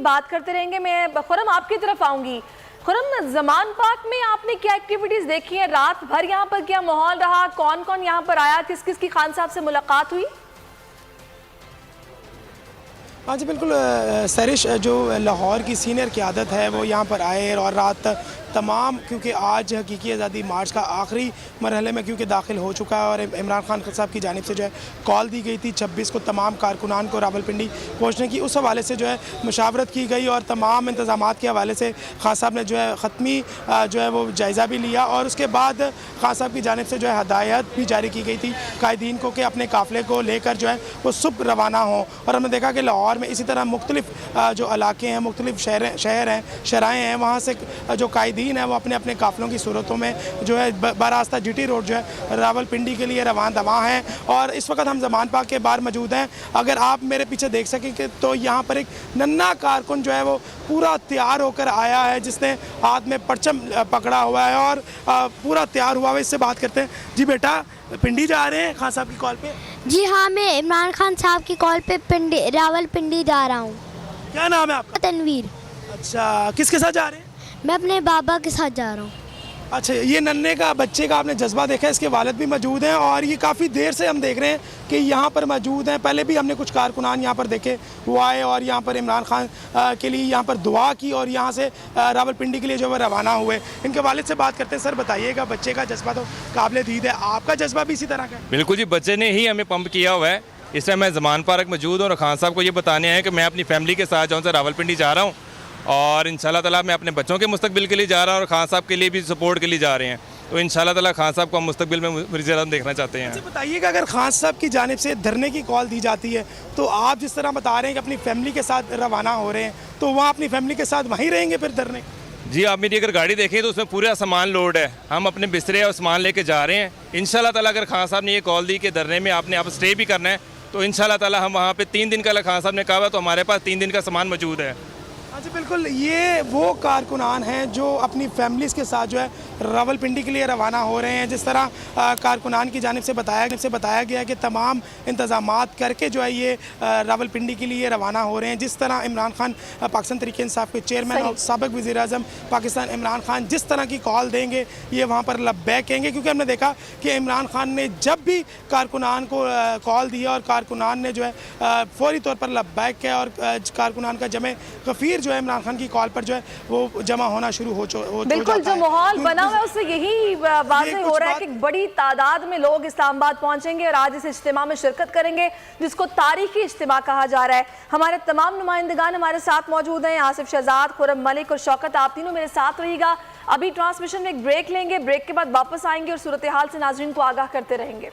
बात करते रहेंगे। मैं खुरम आपकी तरफ आऊंगी। खुरम, ज़मान पार्क में आपने क्या एक्टिविटीज़ देखी है? रात भर यहाँ पर क्या माहौल रहा? कौन कौन यहाँ पर आया? किस किस की खान साहब से मुलाकात हुई? हाँ जी बिल्कुल, सरिश जो लाहौर की सीनियर क़यादत है वो यहाँ पर आए और रात तमाम, क्योंकि आज हकीकी आज़ादी मार्च का आखिरी मरहले में क्योंकि दाखिल हो चुका है और इमरान खान साहब की जानिब से जो है कॉल दी गई थी 26 को तमाम कारकुनान को रावलपिंडी पहुँचने की। उस हवाले से जो है मुशावरत की गई और तमाम इंतज़ामात के हवाले से खान साहब ने जो है ख़त्मी जो है वो जायज़ा भी लिया और उसके बाद खान साहब की जानिब से जो है हदायत भी जारी की गई थी कायदीन को कि अपने काफ़िले को लेकर जो है वो सुबह रवाना हों। और हमने देखा कि लाहौर में इसी तरह मुख्तलिफ जो इलाके हैं, मुख्तलिफ शहर हैं, शराएँ हैं, वहाँ से जो कायदीन है वो अपने अपने काफ़िलों की सूरतों में जो है बरास्ता जीटी रोड जो है रावलपिंडी के लिए रवान दवा हैं। और इस वक्त हम ज़मान पार्क के बाहर मौजूद हैं। अगर आप मेरे पीछे देख सकें तो यहाँ पर एक नन्हा कारकुन जो है वो पूरा तैयार होकर आया है, जिसने हाथ में परचम पकड़ा हुआ है और पूरा तैयार हुआ है। इससे बात करते हैं। जी बेटा, पिंडी जा रहे हैं खान साहब की कॉल पे? जी हाँ, मैं इमरान खान साहब की कॉल पे रावलपिंडी जा रहा हूँ। क्या नाम है आपका? तनवीर। अच्छा, किसके साथ जा रहे हैं? मैं अपने बाबा के साथ जा रहा हूँ। अच्छा, ये नन्हे का बच्चे का आपने जज्बा देखा है। इसके वालिद भी मौजूद हैं और ये काफ़ी देर से हम देख रहे हैं कि यहाँ पर मौजूद हैं। पहले भी हमने कुछ कारकुनान यहाँ पर देखे, वो आए और यहाँ पर इमरान खान के लिए यहाँ पर दुआ की और यहाँ से रावलपिंडी के लिए जो है रवाना हुए। इनके वालिद से बात करते हैं। सर बताइएगा, बच्चे का जज्बा तो काबिल दीद है, आपका जज्बा भी इसी तरह का है? बिल्कुल जी, बच्चे ने ही हमें पंप किया हुआ है। इस टाइम मैं ज़मान पार्क मौजूद हूँ और खान साहब को ये बताने आए कि मैं अपनी फैमिली के साथ जाऊँ से रावलपिंडी जा रहा हूँ और इंशाल्लाह ताला मैं अपने बच्चों के मुस्तकबिल के लिए जा रहा हूँ और खान साहब के लिए भी सपोर्ट के लिए जा रहे हैं। तो इंशाल्लाह ताला खान साहब को हम मुस्तकबिल में वज़ीर-ए-आज़म देखना चाहते हैं। अच्छा बताइएगा, अगर खान साहब की जानिब से धरने की कॉल दी जाती है तो आप जिस तरह बता रहे हैं कि अपनी फैमिली के साथ रवाना हो रहे हैं, तो वहाँ अपनी फैमिली के साथ वहीं रहेंगे फिर धरने? जी, आप मेरी अगर गाड़ी देखें तो उसमें पूरा सामान लोड है। हम अपने बिस्तरे और सामान लेके जा रहे हैं। इंशाल्लाह ताला अगर खान साहब ने ये कॉल दी कि धरने में आपने आप स्टे भी करना है तो इंशाल्लाह ताला हम वहाँ पे 3 दिन का खान साहब ने कहा, तो हमारे पास 3 दिन का सामान मौजूद है। हाँ जी बिल्कुल, ये वो कारकुनान हैं जो अपनी फैमिलीज़ के साथ जो है रावलपिंडी के लिए रवाना हो रहे हैं। जिस तरह कारकुनान की जानिब से बताया गया कि तमाम इंतज़ामात करके जो है ये रावलपिंडी के लिए रवाना हो रहे हैं। जिस तरह इमरान खान पाकिस्तान तहरीक-ए-इंसाफ के चेयरमैन और साबिक़ वज़ीर-ए-आज़म पाकिस्तान इमरान खान जिस तरह की कॉल देंगे ये वहाँ पर लब्बैक कहेंगे, क्योंकि हमने देखा कि इमरान खान ने जब भी कारकुनान को कॉल दिया और कारकुनान ने जो है फौरी तौर पर लब्बैक किया और कारकुनान का जमे गफ़ीर जो है इमरान खान की कॉल पर जो है वो जमा होना शुरू हो बिल्कुल, जो माहौल बना हुआ है उससे यही वाज़ेह हो रहा है कि बड़ी तादाद में लोग इस्लामाबाद पहुंचेंगे और आज इस इज्तिमा में शिरकत करेंगे, जिसको तारीखी इज्तिमा कहा जा रहा है। हमारे तमाम नुमाइंदगान हमारे साथ मौजूद हैं, आसिफ शहजाद, खुरम मलिक और शौकत। आप तीनों मेरे साथ रहिएगा। अभी ट्रांसमिशन में एक ब्रेक लेंगे, ब्रेक के बाद वापस आएंगे और सूरत हाल से नाज़रीन को आगाह करते रहेंगे।